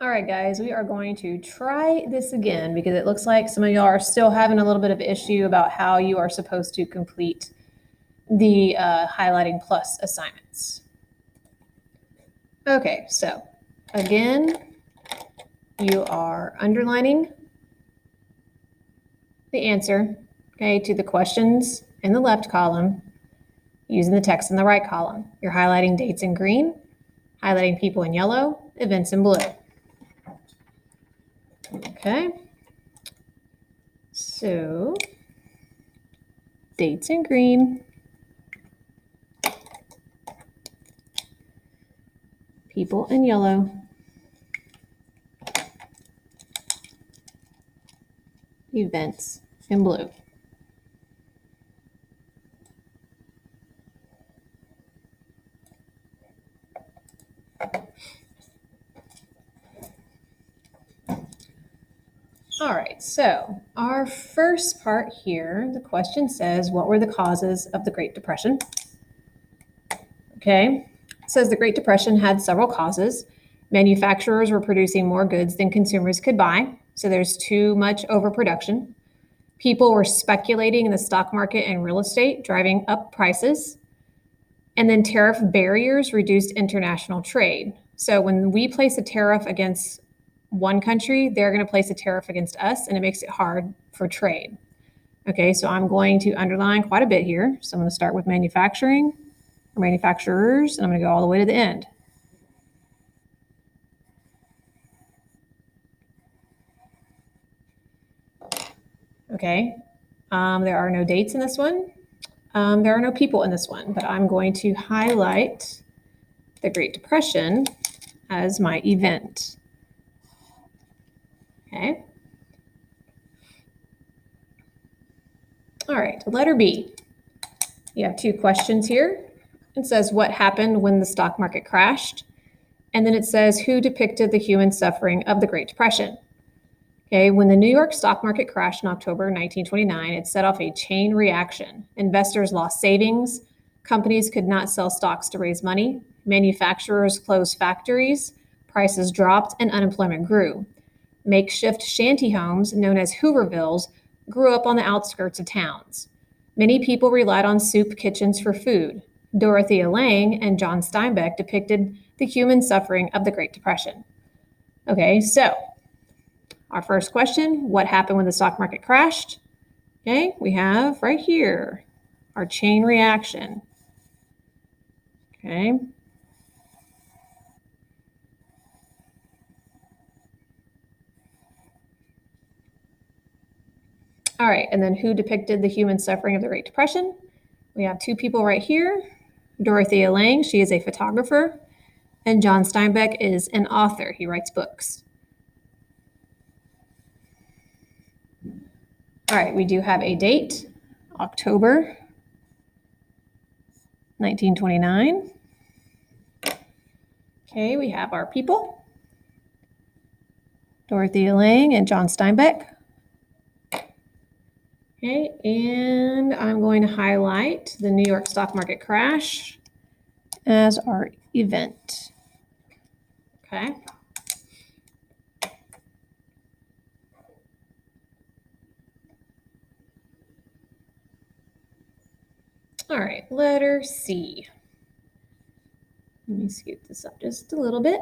All right, guys, we are going to try this again because it looks like some of y'all are still having a little bit of issue about how you are supposed to complete the highlighting plus assignments. Okay, so again, you are underlining the answer, okay, to the questions in the left column using the text in the right column. You're highlighting dates in green, highlighting people in yellow, events in blue. Okay, so dates in green, people in yellow, events in blue. All right, so our first part here, the question says, what were the causes of the Great Depression? Okay, it says the Great Depression had several causes. Manufacturers were producing more goods than consumers could buy, so there's too much overproduction. People were speculating in the stock market and real estate, driving up prices. And then tariff barriers reduced international trade. So when we place a tariff against one country, they're going to place a tariff against us, and it makes it hard for trade. Okay, so I'm going to underline quite a bit here. So I'm going to start with manufacturing or manufacturers, and I'm going to go all the way to the end. Okay, there are no dates in this one. There are no people in this one, but I'm going to highlight the Great Depression as my event. Okay. All right, letter B. You have two questions here. It says, what happened when the stock market crashed? And then it says, who depicted the human suffering of the Great Depression? Okay, when the New York stock market crashed in October 1929, it set off a chain reaction. Investors lost savings, companies could not sell stocks to raise money, manufacturers closed factories, prices dropped, and unemployment grew. Makeshift shanty homes, known as Hoovervilles, grew up on the outskirts of towns. Many people relied on soup kitchens for food. Dorothea Lange and John Steinbeck depicted the human suffering of the Great Depression. Okay, so our first question, what happened when the stock market crashed? Okay, we have right here our chain reaction. Okay. All right, and then who depicted the human suffering of the Great Depression? We have two people right here. Dorothea Lange, she is a photographer, and John Steinbeck is an author. He writes books. All right, we do have a date, October 1929. Okay, we have our people, Dorothea Lange and John Steinbeck. Okay, and I'm going to highlight the New York stock market crash as our event. Okay. All right, letter C. Let me scoop this up just a little bit.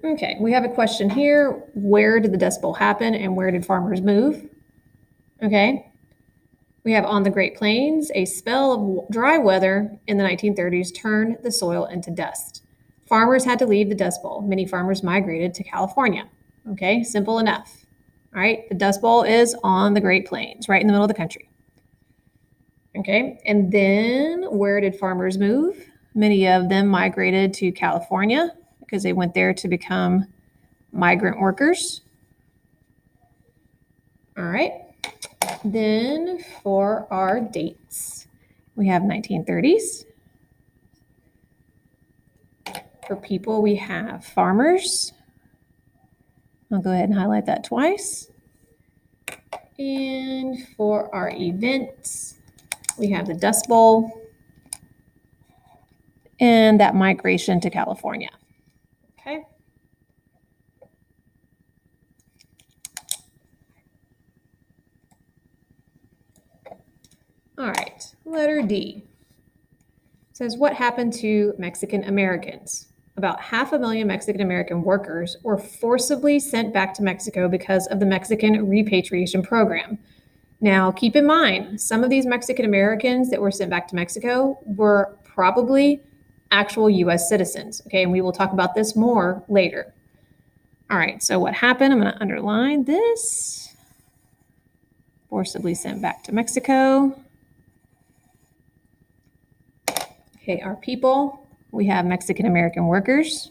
Okay, we have a question here. Where did the Dust Bowl happen and where did farmers move? Okay. We have on the Great Plains, a spell of dry weather in the 1930s turned the soil into dust. Farmers had to leave the Dust Bowl. Many farmers migrated to California. Okay, simple enough. All right, the Dust Bowl is on the Great Plains, right in the middle of the country. Okay, and then where did farmers move? Many of them migrated to California because they went there to become migrant workers. All right, then for our dates, we have 1930s. For people, we have farmers. I'll go ahead and highlight that twice. And for our events, we have the Dust Bowl and that migration to California. Okay. All right, letter D. It says, what happened to Mexican Americans? About 500,000 Mexican American workers were forcibly sent back to Mexico because of the Mexican repatriation program. Now, keep in mind, some of these Mexican Americans that were sent back to Mexico were probably actual US citizens. Okay, and we will talk about this more later. All right, so what happened? I'm going to underline this. Forcibly sent back to Mexico. Okay, our people, we have Mexican American workers.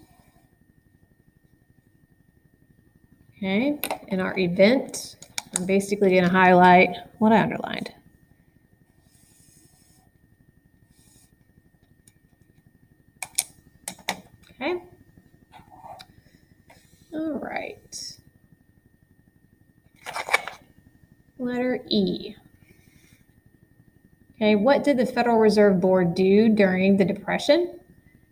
Okay, in our event, I'm basically going to highlight what I underlined. Okay. All right. Letter E. Okay, what did the Federal Reserve Board do during the Depression?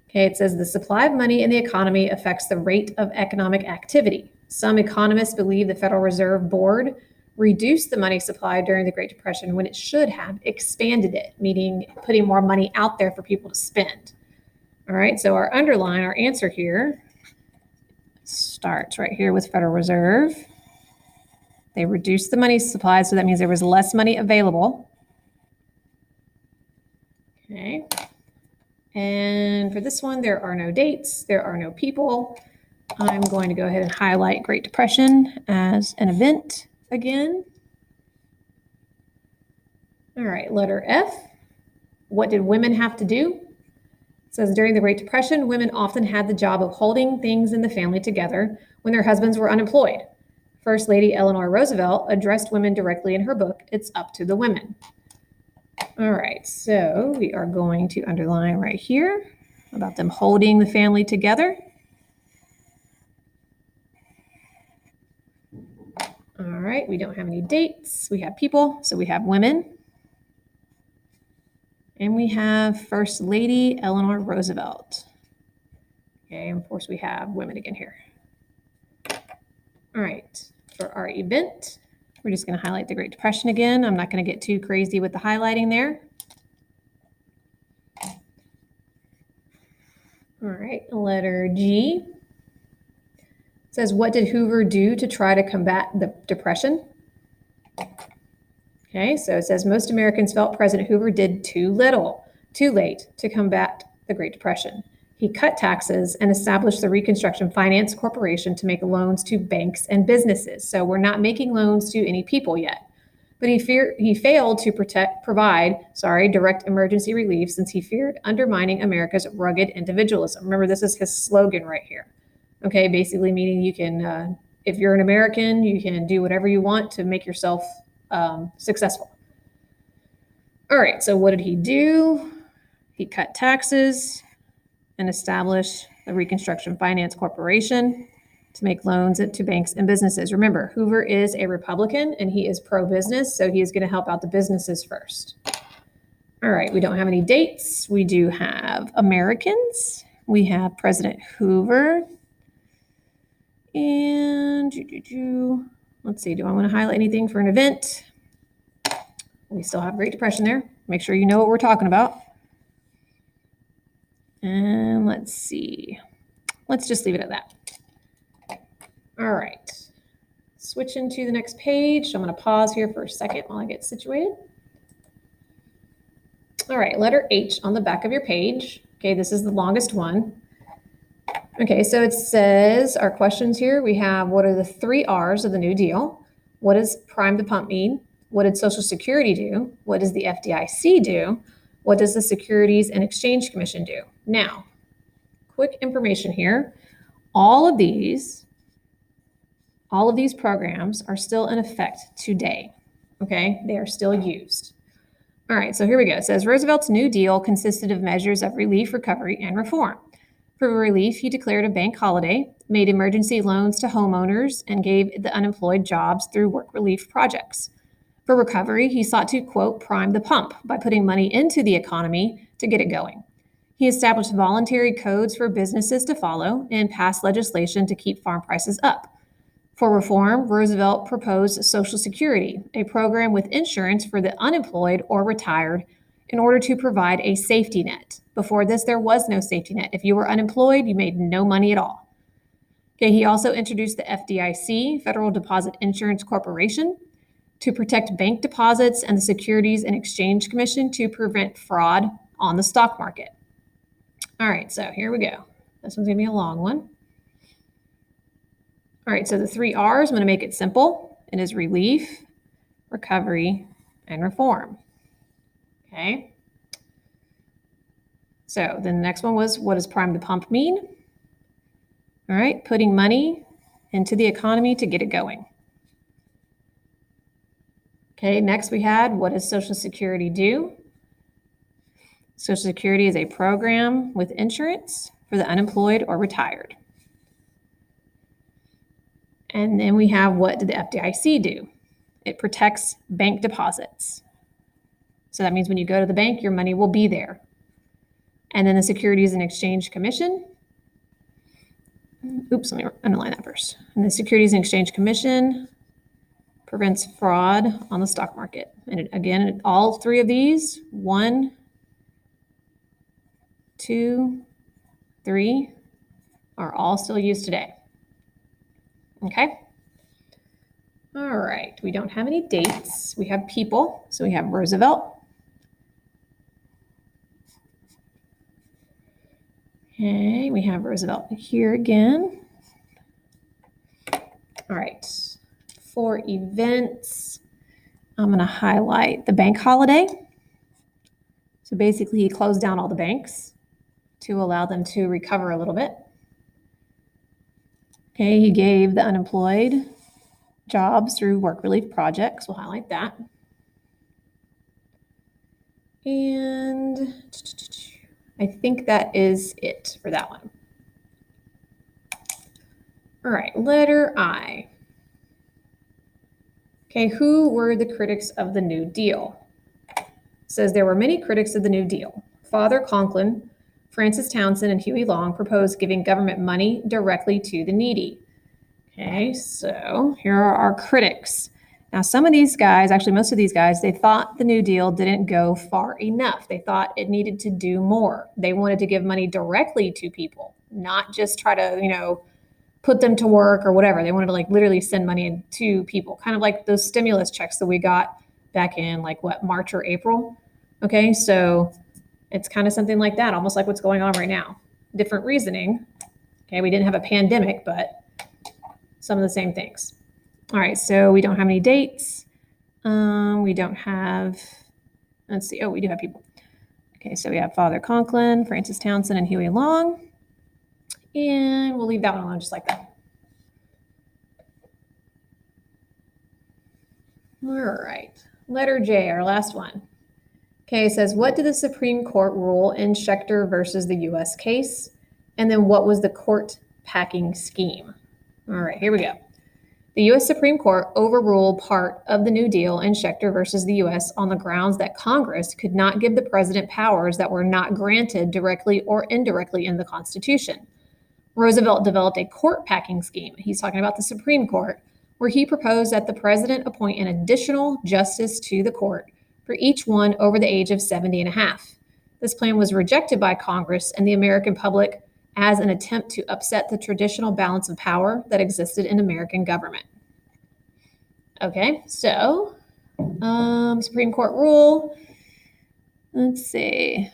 Okay, it says the supply of money in the economy affects the rate of economic activity. Some economists believe the Federal Reserve Board reduced the money supply during the Great Depression when it should have expanded it, meaning putting more money out there for people to spend. All right, so our underline, our answer here starts right here with Federal Reserve. They reduced the money supply, so that means there was less money available. Okay. And for this one, there are no dates, there are no people. I'm going to go ahead and highlight Great Depression as an event again. All right, letter F. What did women have to do? It says during the Great Depression, women often had the job of holding things in the family together when their husbands were unemployed. First Lady Eleanor Roosevelt addressed women directly in her book, It's Up to the Women. All right, so we are going to underline right here about them holding the family together. All right, we don't have any dates. We have people, so we have women. And we have First Lady Eleanor Roosevelt. Okay, and of course we have women again here. All right, for our event, we're just going to highlight the Great Depression again. I'm not going to get too crazy with the highlighting there. All right, letter G. It says, what did Hoover do to try to combat the Depression? Okay, so it says most Americans felt President Hoover did too little, too late to combat the Great Depression. He cut taxes and established the Reconstruction Finance Corporation to make loans to banks and businesses. So we're not making loans to any people yet. But he failed to provide direct emergency relief since he feared undermining America's rugged individualism. Remember, this is his slogan right here. Okay, basically meaning you can, if you're an American, you can do whatever you want to make yourself successful. All right, so what did he do? He cut taxes and established the Reconstruction Finance Corporation to make loans to banks and businesses. Remember, Hoover is a Republican and he is pro-business, so he is going to help out the businesses first. All right, we don't have any dates. We do have Americans. We have President Hoover. And let's see, do I want to highlight anything for an event? We still have Great Depression there. Make sure you know what we're talking about. And let's see. Let's just leave it at that. All right. Switching to the next page. I'm going to pause here for a second while I get situated. All right, letter H on the back of your page. Okay, this is the longest one. Okay, so it says our questions here. We have, what are the 3 R's of the New Deal? What does prime the pump mean? What did Social Security do? What does the FDIC do? What does the Securities and Exchange Commission do? Now, quick information here. All of these programs are still in effect today. Okay, they are still used. All right, so here we go. It says Roosevelt's New Deal consisted of measures of relief, recovery, and reform. For relief, he declared a bank holiday, made emergency loans to homeowners, and gave the unemployed jobs through work relief projects. For recovery, he sought to, quote, prime the pump by putting money into the economy to get it going. He established voluntary codes for businesses to follow and passed legislation to keep farm prices up. For reform, Roosevelt proposed Social Security, a program with insurance for the unemployed or retired in order to provide a safety net. Before this, there was no safety net. If you were unemployed, you made no money at all. Okay, he also introduced the FDIC, Federal Deposit Insurance Corporation, to protect bank deposits and the Securities and Exchange Commission to prevent fraud on the stock market. All right, so here we go. This one's gonna be a long one. All right, so the 3 R's, I'm gonna make it simple. It is relief, recovery, and reform. Okay. So then the next one was, what does prime the pump mean? All right, putting money into the economy to get it going. Okay, next we had, what does Social Security do? Social Security is a program with insurance for the unemployed or retired. And then we have, what did the FDIC do? It protects bank deposits. So that means when you go to the bank, your money will be there. And then the Securities and Exchange Commission. Oops, let me underline that first. And the Securities and Exchange Commission prevents fraud on the stock market. And again, all 3 of these, 1, 2, 3, are all still used today. Okay. All right, we don't have any dates. We have people. So we have Roosevelt. Okay, we have Roosevelt here again. All right, for events, I'm going to highlight the bank holiday. So basically, he closed down all the banks to allow them to recover a little bit. Okay, he gave the unemployed jobs through work relief projects. We'll highlight that. And I think that is it for that one. All right, letter I. Okay, who were the critics of the New Deal? It says there were many critics of the New Deal. Father Conklin, Francis Townsend, and Huey Long proposed giving government money directly to the needy. Okay, so here are our critics. Now, some of these guys, actually most of these guys, they thought the New Deal didn't go far enough. They thought it needed to do more. They wanted to give money directly to people, not just try to, put them to work or whatever. They wanted to literally send money to people, kind of like those stimulus checks that we got back in March or April. Okay, so it's kind of something like that, almost like what's going on right now. Different reasoning. Okay, we didn't have a pandemic, but some of the same things. All right, so we don't have any dates. We don't have, let's see, we do have people. Okay, so we have Father Conklin, Francis Townsend, and Huey Long. And we'll leave that one alone just like that. All right, letter J, our last one. Okay, it says, what did the Supreme Court rule in Schechter versus the U.S. case? And then what was the court packing scheme? All right, here we go. The U.S. Supreme Court overruled part of the New Deal in Schechter versus the U.S. on the grounds that Congress could not give the president powers that were not granted directly or indirectly in the Constitution. Roosevelt developed a court packing scheme. He's talking about the Supreme Court, where he proposed that the president appoint an additional justice to the court for each one over the age of 70 and a half. This plan was rejected by Congress and the American public as an attempt to upset the traditional balance of power that existed in American government. Okay, so Supreme Court rule. Let's see.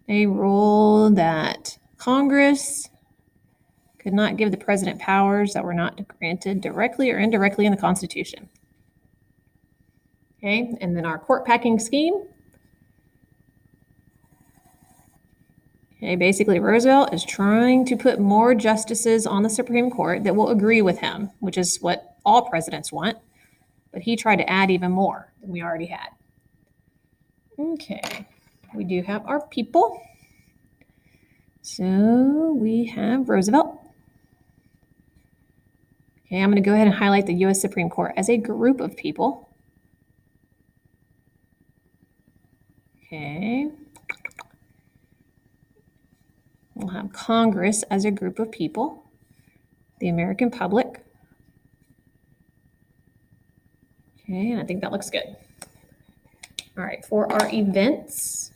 They ruled that Congress could not give the president powers that were not granted directly or indirectly in the Constitution. Okay, and then our court packing scheme. Okay, basically Roosevelt is trying to put more justices on the Supreme Court that will agree with him, which is what all presidents want, but he tried to add even more than we already had. Okay, we do have our people. So we have Roosevelt. Okay, I'm going to go ahead and highlight the U.S. Supreme Court as a group of people. Okay, We'll have Congress as a group of people, the American public. Okay, and I think that looks good. All right, for our events,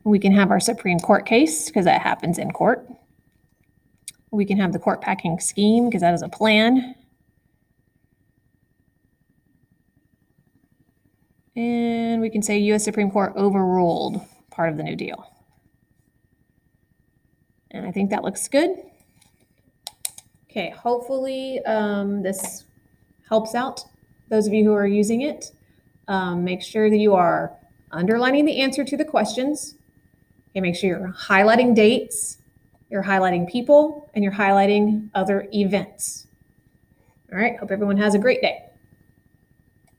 we can have our Supreme Court case because that happens in court. We can have the court packing scheme because that is a plan. And we can say U.S. Supreme Court overruled part of the New Deal. And I think that looks good. Okay, hopefully this helps out those of you who are using it. Make sure that you are underlining the answer to the questions. Okay, make sure you're highlighting dates, you're highlighting people, and you're highlighting other events. All right, hope everyone has a great day.